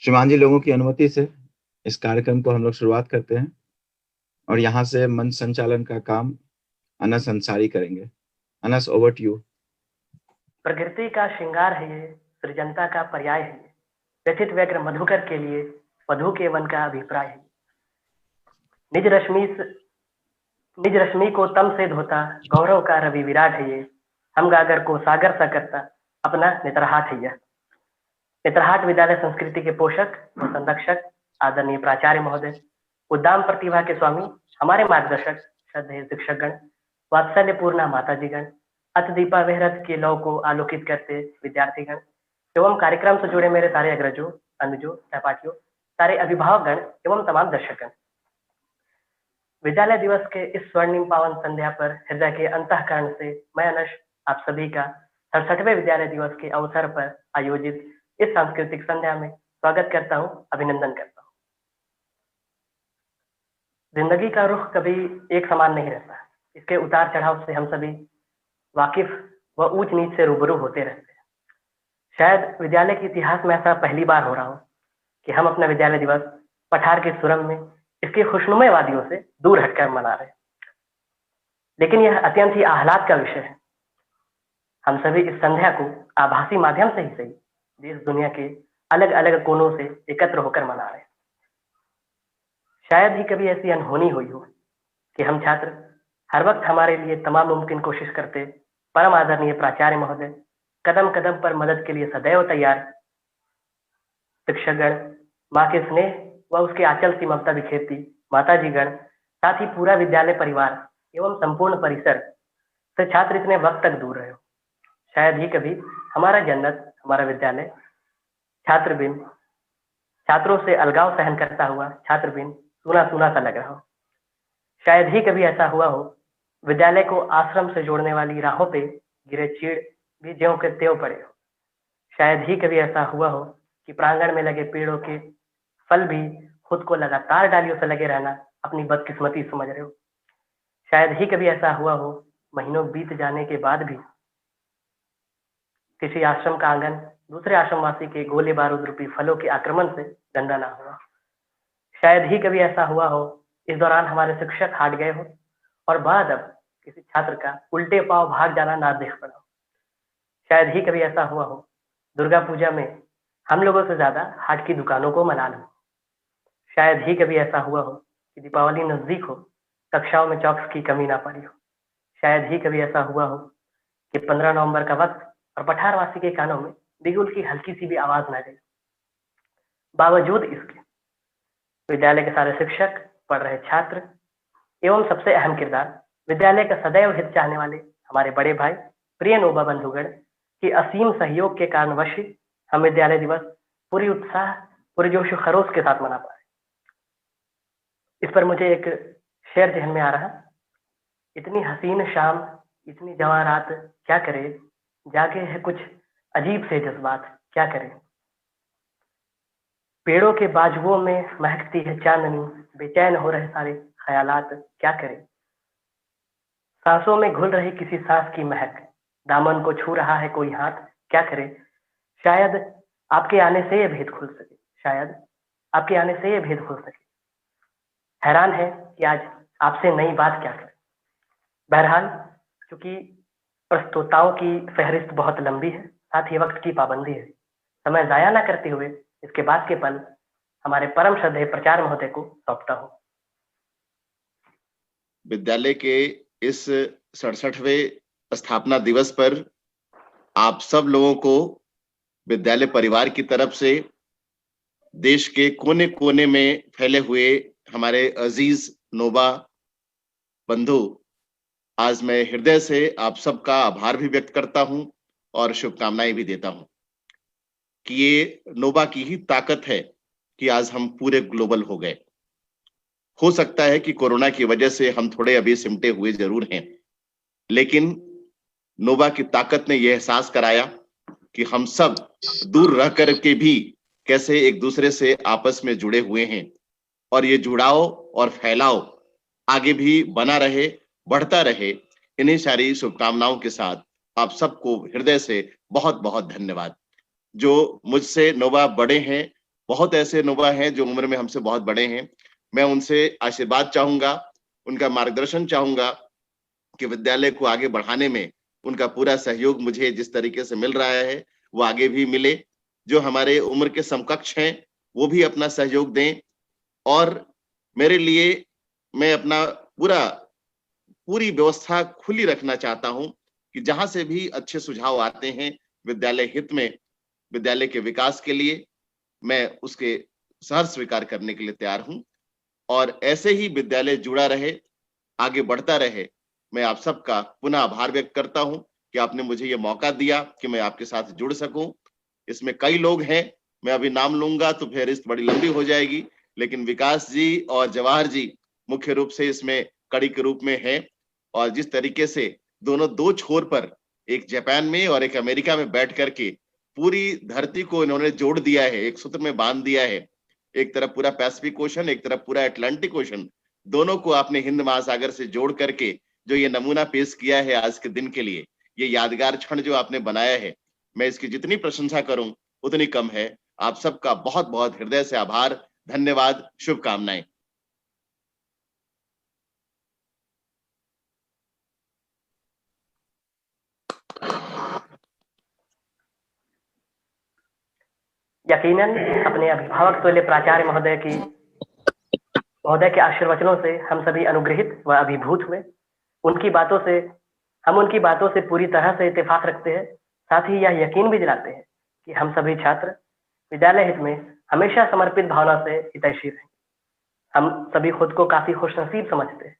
श्रीमान जी लोगों की अनुमति से इस कार्यक्रम को हम लोग शुरुआत करते हैं और यहाँ से मंच संचालन का काम अनस अंसारी करेंगे। Anas, over to you. प्रकृति का श्रृंगार है ये, सृजनता का पर्याय है ये, व्यथित व्यग्र मधुकर के लिए मधु के वन का अभिप्राय है। निज रश्मि को तम से धोता गौरव का रवि विराट है ये, हम गागर को सागर सा करता अपना नेत्रहाट है यह। नेत्रहाट विद्यालय संस्कृति के पोषक व संरक्षक आदरणीय प्राचार्य महोदय, उद्दाम प्रतिभा के स्वामी, हमारे मार्गदर्शक श्रद्धेय शिक्षकगण, वात्सल्यपूर्णा माताजीगण, अत दीपा वेहरत के लौ को आलोकित करते विद्यार्थीगण एवं कार्यक्रम से जुड़े मेरे सारे अग्रजों, अनुजों, सहपाठियों, सारे अभिभावकगण एवं तमाम दर्शकगण, विद्यालय दिवस के इस स्वर्णिम पावन संध्या पर हृदय के अंतःकरण से मैं अनश आप सभी का 67वें विद्यालय दिवस के अवसर पर आयोजित इस सांस्कृतिक संध्या में स्वागत करता हूं, अभिनंदन करता हूं। जिंदगी का रुख कभी एक समान नहीं रहता, इसके उतार चढ़ाव से हम सभी वाकिफ व ऊंच नीच से रूबरू होते रहते हैं। शायद विद्यालय के इतिहास में ऐसा पहली बार हो रहा हो कि हम अपना विद्यालय दिवस पठार के सुरंग में इसकी खुशनुमे वादियों से दूर हटकर मना रहे हैं, लेकिन यह अत्यंत ही आह्लाद का विषय है। हम सभी इस संध्या को आभासी माध्यम से ही सही देश दुनिया के अलग अलग कोनों से एकत्र होकर मना रहे हैं। शायद ही कभी ऐसी अनहोनी हुई हो कि हम छात्र हर वक्त हमारे लिए तमाम मुमकिन कोशिश करते परम आदरणीय प्राचार्य महोदय कदम कदम पर मदद के लिए सदैव तैयार, शिक्षकगण, माँ के स्नेह व उसके आंचल सी ममता बिखेरती माताजीगण, साथ ही पूरा विद्यालय परिवार एवं संपूर्ण परिसर से छात्र इतने वक्त तक दूर रहे हो। शायद ही कभी हमारा जन्नत, हमारा विद्यालय छात्र बिन, छात्रों से अलगाव सहन करता हुआ छात्र बिन सूना सूना सा लग रहा हो। शायद ही कभी ऐसा हुआ हो विद्यालय को आश्रम से जोड़ने वाली राहों पे गिरे चीड़ भी ज्यों के त्यों पड़े हो। शायद ही कभी ऐसा हुआ हो कि प्रांगण में लगे पेड़ों के फल भी खुद को लगातार डालियों से लगे रहना अपनी बदकिस्मती समझ रहे हो। शायद ही कभी ऐसा हुआ हो महीनों बीत जाने के बाद भी किसी आश्रम का आंगन दूसरे आश्रमवासी के गोले बारूद रूपी फलों के आक्रमण से गंदा ना हुआ। शायद ही कभी ऐसा हुआ हो इस दौरान हमारे शिक्षक हाट गए हो और बाद अब किसी छात्र का उल्टे पांव भाग जाना ना देख पड़ा हो। शायद ही कभी ऐसा हुआ हो दुर्गा पूजा में हम लोगों से ज्यादा हाट की दुकानों को मना लो। शायद ही कभी ऐसा हुआ हो कि दीपावली नजदीक हो, कक्षाओं में चौक्स की कमी ना पड़ी हो। शायद ही कभी ऐसा हुआ हो कि 15 नवंबर का वक्त और पठारवासी के कानों में बिगुल की हल्की सी भी आवाज ना गई। बावजूद इसके विद्यालय के सारे शिक्षक, पढ़ रहे छात्र एवं सबसे अहम किरदार विद्यालय का सदैव हित चाहने वाले हमारे बड़े भाई प्रिय नोबा बंधुगण की असीम सहयोग के कारणवश हम विद्यालय दिवस पूरी उत्साह, पूरे जोश खरोश के साथ मना पाए। इस पर मुझे एक शेर जहन में आ रहा, इतनी हसीन शाम, इतनी जवां रात, क्या करे, जागे है कुछ अजीब से जज्बात, क्या करे। पेड़ों के बाजुओं में महकती है चांदनी, बेचैन हो रहे सारे ख्यालात, क्या करे। सांसों में घुल रही किसी सांस की महक, दामन को छू रहा है कोई हाथ, क्या करे। शायद आपके आने से ये भेद खुल सके, शायद आपके आने से ये भेद खुल सके। हैरान है कि आज आपसे नई बात क्या करें। बहरहाल, क्योंकि प्रस्तुताओं की फहरिस्त बहुत लंबी है, साथ ही वक्त की पाबंदी है, समय जाया ना करते हुए इसके बाद के पल हमारे परम श्रद्धेय प्राचार्य महोदय को सौंपता हूँ। विद्यालय के इस 67वें स्थापना दिवस पर आप सब लोगों को विद्यालय परिवार की तरफ से देश के कोने कोने में फैले हुए हमारे अजीज नोबा बंधु, आज मैं हृदय से आप सबका आभार भी व्यक्त करता हूं और शुभकामनाएं भी देता हूं कि ये नोबा की ही ताकत है कि आज हम पूरे ग्लोबल हो गए। हो सकता है कि कोरोना की वजह से हम थोड़े अभी सिमटे हुए जरूर हैं, लेकिन नोबा की ताकत ने यह एहसास कराया कि हम सब दूर रह कर के भी कैसे एक दूसरे से आपस में जुड़े हुए हैं और ये जुड़ाव और फैलाव आगे भी बना रहे, बढ़ता रहे। इन्हीं सारी शुभकामनाओं के साथ आप सबको हृदय से बहुत बहुत धन्यवाद। जो मुझसे नोबा बड़े हैं बहुत ऐसे नुबा हैं जो उम्र में हमसे बहुत बड़े हैं। मैं उनसे आशीर्वाद चाहूंगा, उनका मार्गदर्शन चाहूंगा कि विद्यालय को आगे बढ़ाने में उनका पूरा सहयोग मुझे जिस तरीके से मिल रहा है वो आगे भी मिले। जो हमारे उम्र के समकक्ष हैं वो भी अपना सहयोग दें, और मेरे लिए मैं अपना पूरी व्यवस्था खुली रखना चाहता हूं कि जहां से भी अच्छे सुझाव आते हैं विद्यालय हित में, विद्यालय के विकास के लिए, मैं उसके सहर्ष स्वीकार करने के लिए तैयार हूं। और ऐसे ही विद्यालय जुड़ा रहे, आगे बढ़ता रहे। मैं आप सबका पुनः आभार व्यक्त करता हूं कि आपने मुझे ये मौका दिया कि मैं आपके साथ जुड़ सकूं। इसमें कई लोग हैं, मैं अभी नाम लूंगा तो फहरिस्त बड़ी लंबी हो जाएगी, लेकिन विकास जी और जवाहर जी मुख्य रूप से इसमें कड़ी के रूप में हैं। और जिस तरीके से दोनों दो छोर पर, एक जापान में और एक अमेरिका में बैठ करके पूरी धरती को इन्होंने जोड़ दिया है, एक सूत्र में बांध दिया है। एक तरफ पूरा पैसिफिक ओशन, एक तरफ पूरा अटलांटिक ओशन, दोनों को आपने हिंद महासागर से जोड़ करके जो ये नमूना पेश किया है आज के दिन के लिए, ये यादगार क्षण जो आपने बनाया है, मैं इसकी जितनी प्रशंसा करूं उतनी कम है। आप सबका बहुत बहुत हृदय से आभार, धन्यवाद, शुभकामनाएं। यकीनन अपने अभिभावक तुल्य प्राचार्य महोदय के आशीर्वचनों से हम सभी अनुग्रहित व अभिभूत हुए। हम उनकी बातों से पूरी तरह से इत्तेफाक रखते हैं। साथ ही यह यकीन भी दिलाते हैं कि हम सभी छात्र विद्यालय हित में हमेशा समर्पित भावना से हितैषी रहें। हम सभी खुद को काफी खुशनसीब समझते हैं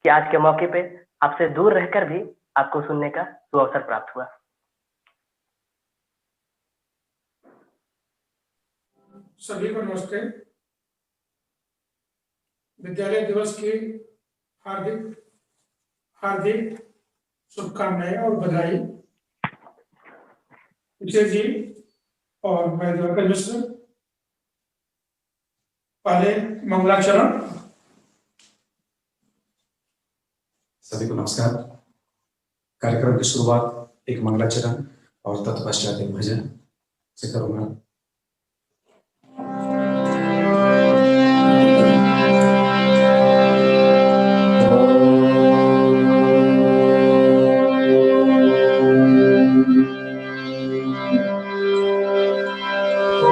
कि आज के मौके पे आपसे दूर रहकर भी आपको सुनने का सुअवसर प्राप्त हुआ। सभी को नमस्ते। विद्यालय दिवस की हार्दिक शुभकामनाएं और बधाई। विजय जी और मैं द्वारका मिश्र, पहले मंगलाचरण। सभी को नमस्कार। कार्यक्रम की शुरुआत एक मंगलाचरण और तत्पश्चात एक भजन से करूंगा।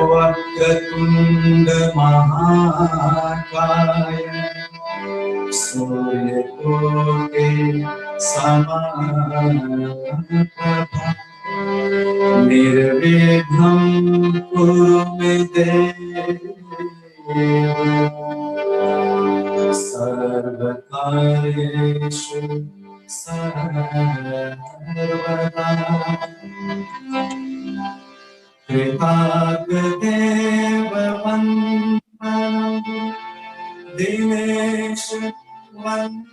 वक्रतुंड महाकाय सूर्यकोटि समप्रभा निर्विघ्नं कुरु मे देव सर्वकार्येषु सर्वदा। कृतागदेव वन्दनं दिनेश वंशवन्दनं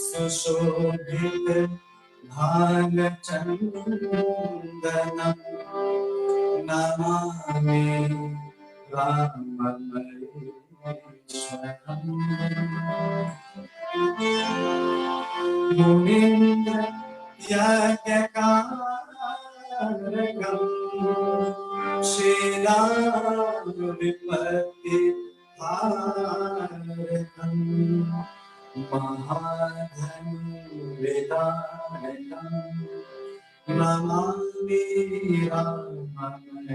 सुशोभित भालचन्दनं नमामि राममहेश्वरम्। मुनीन्द्र यज्ञकारकम् शीलाविपत्तिहारकम् महाधनुर्विदारकम् नमामि राममहेश्वरम्।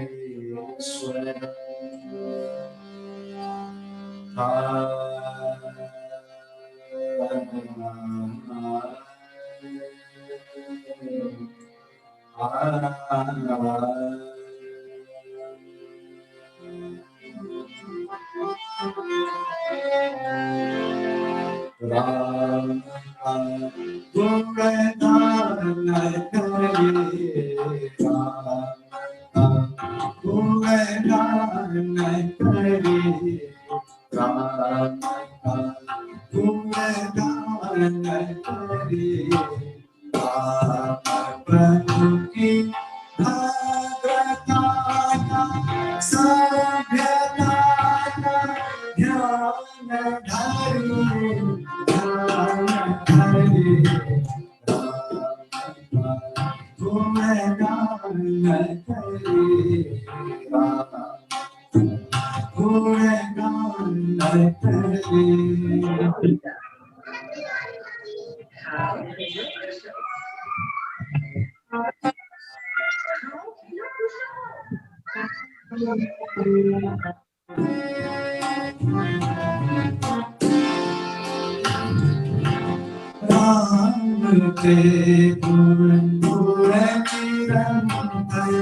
के गुण पूरे निरंतर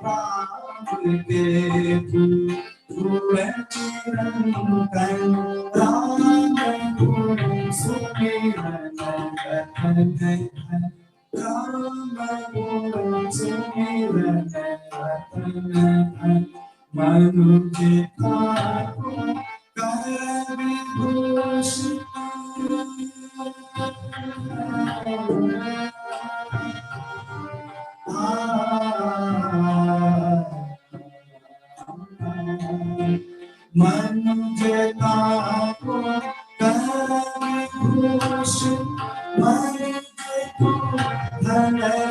राम के पूरे निरंतर राम गुण सुमिरन रतन राम गुण सुमिरन रतन मनुष्य का कर विभूषण मनुष्य का विभूषण मनुष्य को धनवान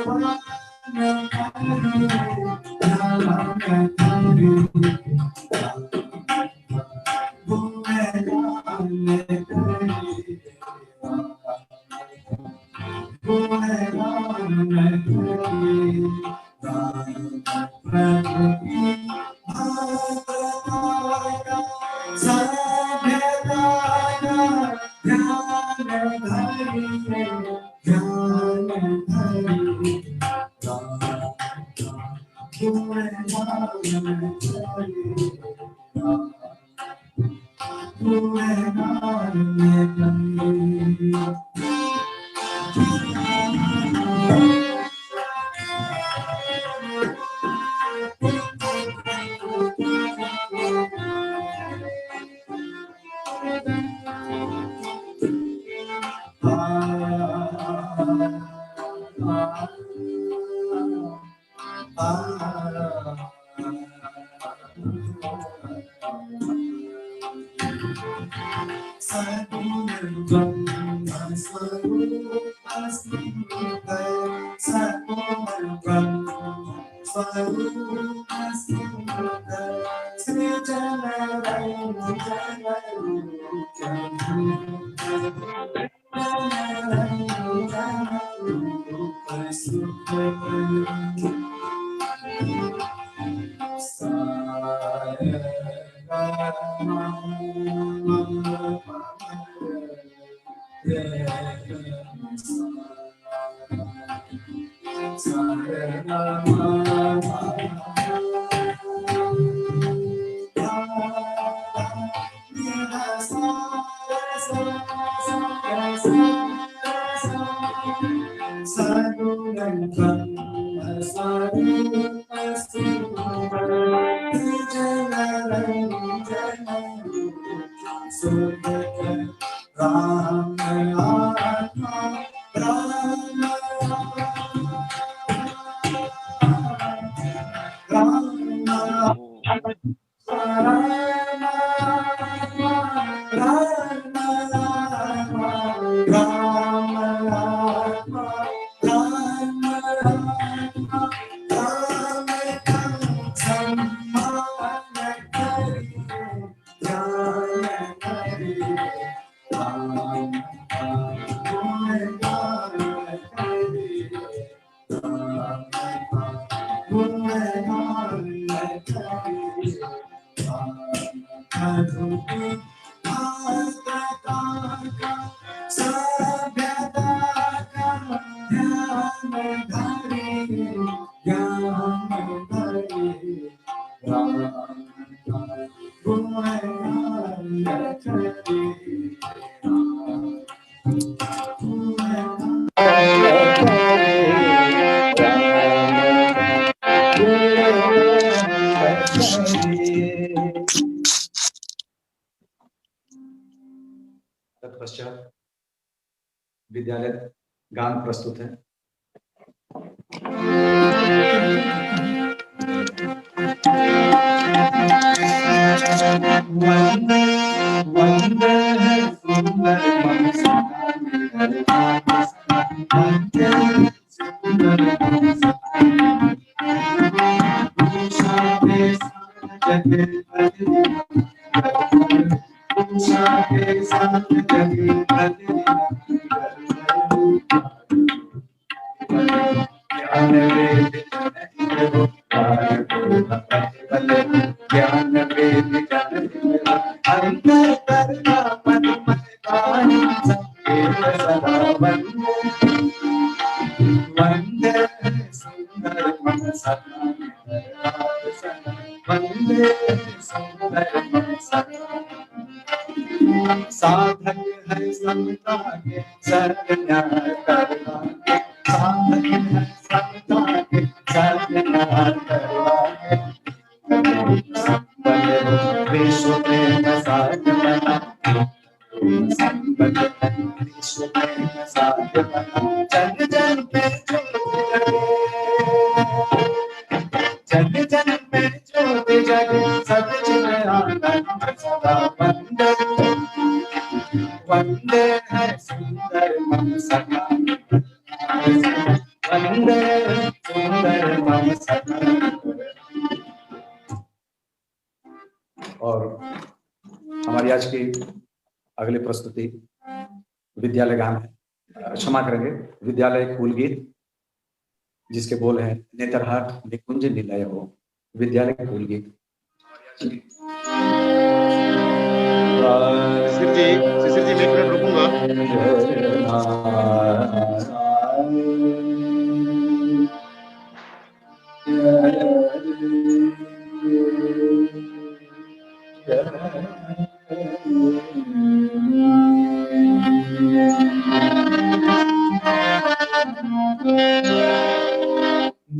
तत्पश्चात विद्यालय गान प्रस्तुत है। वंदे सुंदर साधक है समता के सत्या करवा के, साधक है समता के सत्या करवा के, विश्व प्रेम साथ बना, विश्व प्रेम साथ बना, जन जन में जन जन में ज्योति जगे, सब जन आनंद सदा वंदे, वंदे है सुंदर मम सखा, वंदे सुंदर मम सखा। और हमारी आज की अगली प्रस्तुति विद्यालय गान है, क्षमा करेंगे, विद्यालय कूल गीत, जिसके बोल हैं नेत्रहार निकुंज निलय हो, विद्यालय कूल गीत। शिशिर जी मैं एक मिनट रुकूंगा।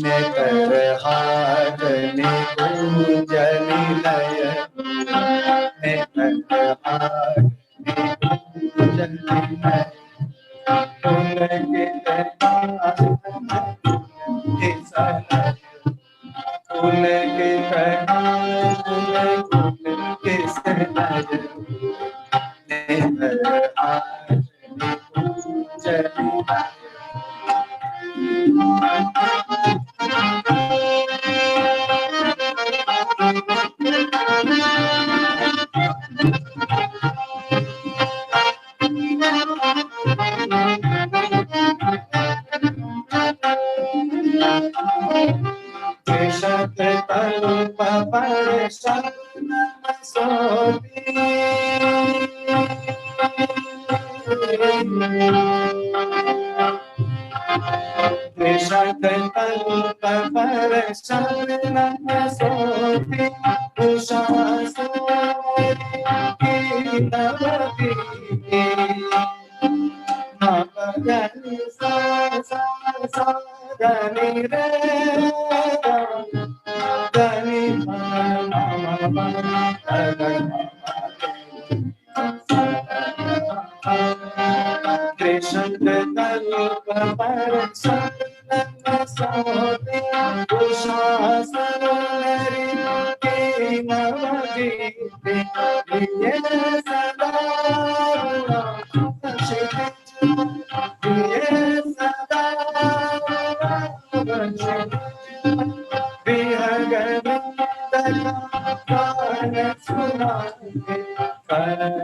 नेत्रहार निकुंज निलय, नेत्रहार निकुंज निलय, उनके प्रकाश उनके सनय, नेत्रहार निकुंज निलय। कृषक तरूप पर शरण सोती, कृषक तरूप पर शरण सोती, उषा सोती नवती, नवगनि सा सा सा गनि रे गनि मा मा मा कृष्ण तरूप पर शरण सोते, उषा सरोवरी के नवदीप, ये सदा ये सदा गान सुनाते, करण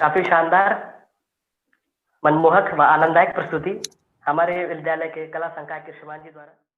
काफी शानदार, मनमोहक व आनंददायक प्रस्तुति हमारे विद्यालय के कला संकाय के श्रीमान जी द्वारा